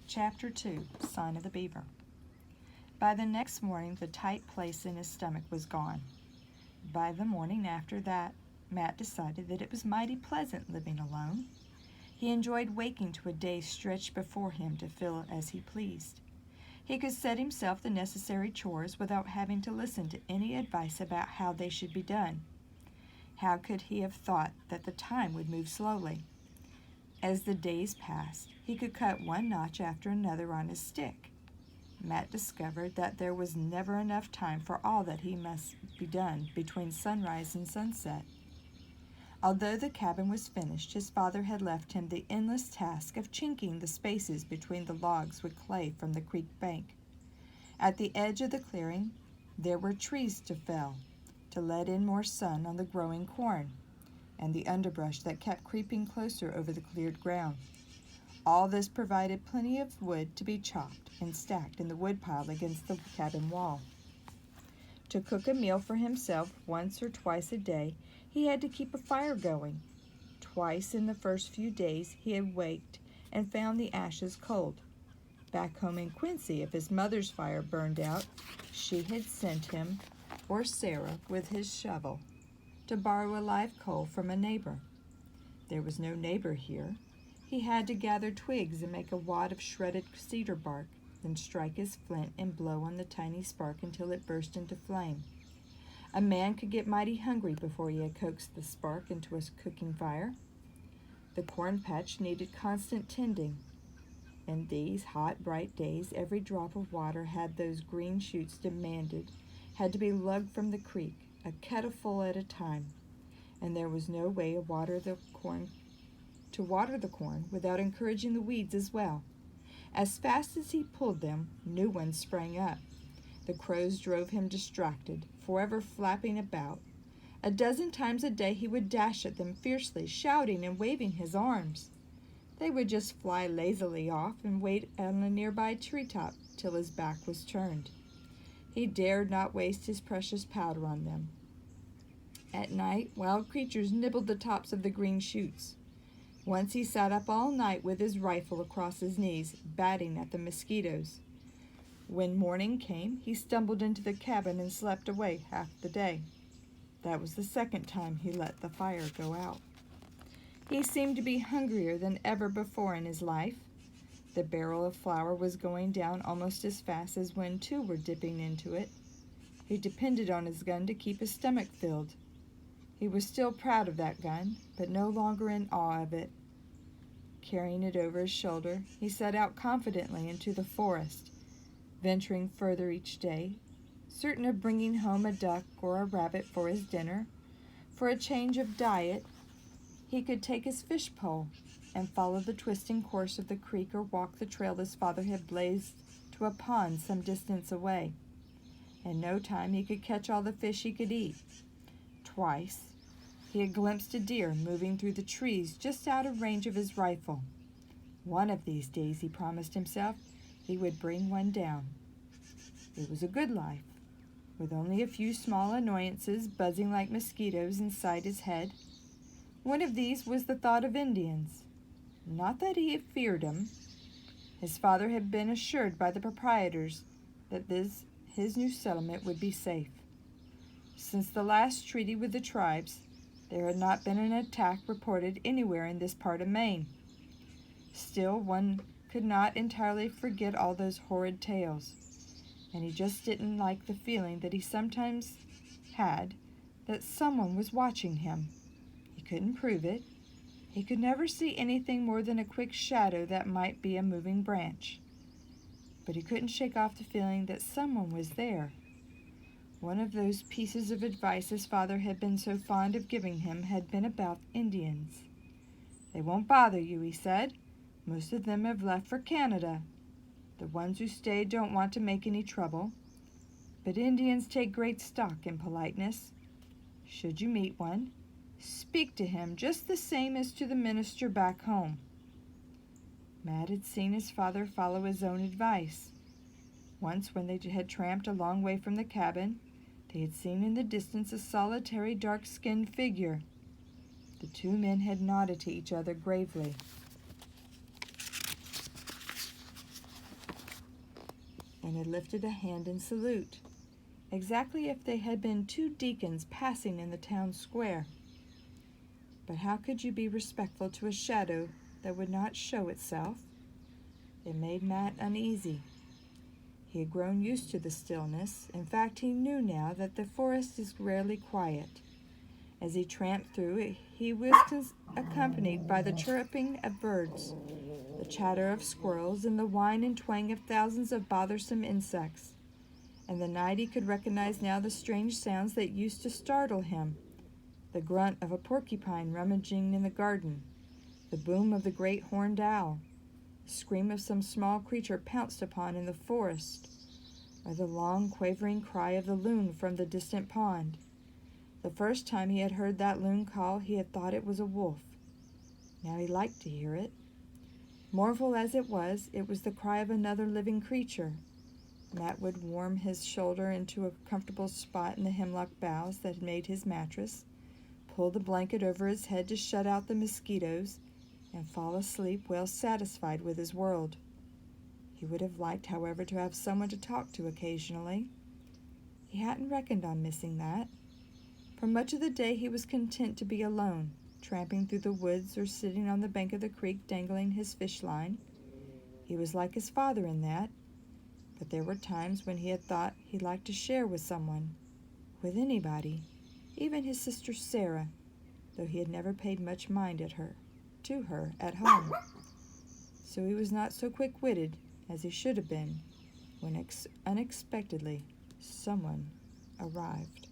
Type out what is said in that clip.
Chapter 2, Sign of the Beaver. By the next morning, the tight place in his stomach was gone. By the morning after that, Matt decided that it was mighty pleasant living alone. He enjoyed waking to a day stretched before him to fill as he pleased. He could set himself the necessary chores without having to listen to any advice about how they should be done. How could he have thought that the time would move slowly? As the days passed, he could cut one notch after another on his stick. Matt discovered that there was never enough time for all that he must be done between sunrise and sunset. Although the cabin was finished, his father had left him the endless task of chinking the spaces between the logs with clay from the creek bank. At the edge of the clearing, there were trees to fell, to let in more sun on the growing corn, and the underbrush that kept creeping closer over the cleared ground. All this provided plenty of wood to be chopped and stacked in the woodpile against the cabin wall. To cook a meal for himself once or twice a day, he had to keep a fire going. Twice in the first few days he had waked and found the ashes cold. Back home in Quincy, if his mother's fire burned out, she had sent him, or Sarah, with his shovel, to borrow a live coal from a neighbor. There was no neighbor here. He had to gather twigs and make a wad of shredded cedar bark, then strike his flint and blow on the tiny spark until it burst into flame. A man could get mighty hungry before he had coaxed the spark into a cooking fire. The corn patch needed constant tending. In these hot, bright days, every drop of water those green shoots demanded had to be lugged from the creek, a kettleful at a time, and there was no way to water the corn without encouraging the weeds as well. As fast as he pulled them, new ones sprang up. The crows drove him distracted, forever flapping about. A dozen times a day he would dash at them fiercely, shouting and waving his arms. They would just fly lazily off and wait on a nearby treetop till his back was turned. He dared not waste his precious powder on them. At night, wild creatures nibbled the tops of the green shoots. Once he sat up all night with his rifle across his knees, batting at the mosquitoes. When morning came, he stumbled into the cabin and slept away half the day. That was the second time he let the fire go out. He seemed to be hungrier than ever before in his life. The barrel of flour was going down almost as fast as when two were dipping into it. He depended on his gun to keep his stomach filled. He was still proud of that gun, but no longer in awe of it. Carrying it over his shoulder, he set out confidently into the forest, venturing further each day, certain of bringing home a duck or a rabbit for his dinner. For a change of diet, he could take his fish pole and follow the twisting course of the creek or walk the trail his father had blazed to a pond some distance away. In no time he could catch all the fish he could eat. Twice he had glimpsed a deer moving through the trees just out of range of his rifle. One of these days, he promised himself, he would bring one down. It was a good life, with only a few small annoyances buzzing like mosquitoes inside his head. One of these was the thought of Indians. Not that he feared them. His father had been assured by the proprietors that his new settlement would be safe. Since the last treaty with the tribes, there had not been an attack reported anywhere in this part of Maine. Still, one could not entirely forget all those horrid tales, and he just didn't like the feeling that he sometimes had that someone was watching him. He couldn't prove it. He could never see anything more than a quick shadow that might be a moving branch. But he couldn't shake off the feeling that someone was there. One of those pieces of advice his father had been so fond of giving him had been about Indians. "They won't bother you," he said. "Most of them have left for Canada. The ones who stayed don't want to make any trouble. But Indians take great stock in politeness. Should you meet one, speak to him just the same as to the minister back home." Matt had seen his father follow his own advice. Once, when they had tramped a long way from the cabin, they had seen in the distance a solitary, dark-skinned figure. The two men had nodded to each other gravely. and had lifted a hand in salute, exactly if they had been two deacons passing in the town square. But how could you be respectful to a shadow that would not show itself? It made Matt uneasy. He had grown used to the stillness. In fact, he knew now that the forest is rarely quiet. As he tramped through it, he was accompanied by the chirruping of birds, the chatter of squirrels, and the whine and twang of thousands of bothersome insects. And the night he could recognize now the strange sounds that used to startle him: the grunt of a porcupine rummaging in the garden, the boom of the great horned owl, the scream of some small creature pounced upon in the forest, or the long quavering cry of the loon from the distant pond. The first time he had heard that loon call, he had thought it was a wolf. Now he liked to hear it. Mournful as it was the cry of another living creature. Matt would warm his shoulder into a comfortable spot in the hemlock boughs that had made his mattress, pull the blanket over his head to shut out the mosquitoes, and fall asleep well satisfied with his world. He would have liked, however, to have someone to talk to occasionally. He hadn't reckoned on missing that. For much of the day he was content to be alone, tramping through the woods or sitting on the bank of the creek dangling his fish line. He was like his father in that, but there were times when he had thought he'd like to share with someone, with anybody, even his sister Sarah, though he had never paid much mind to her at home. So he was not so quick-witted as he should have been when unexpectedly someone arrived.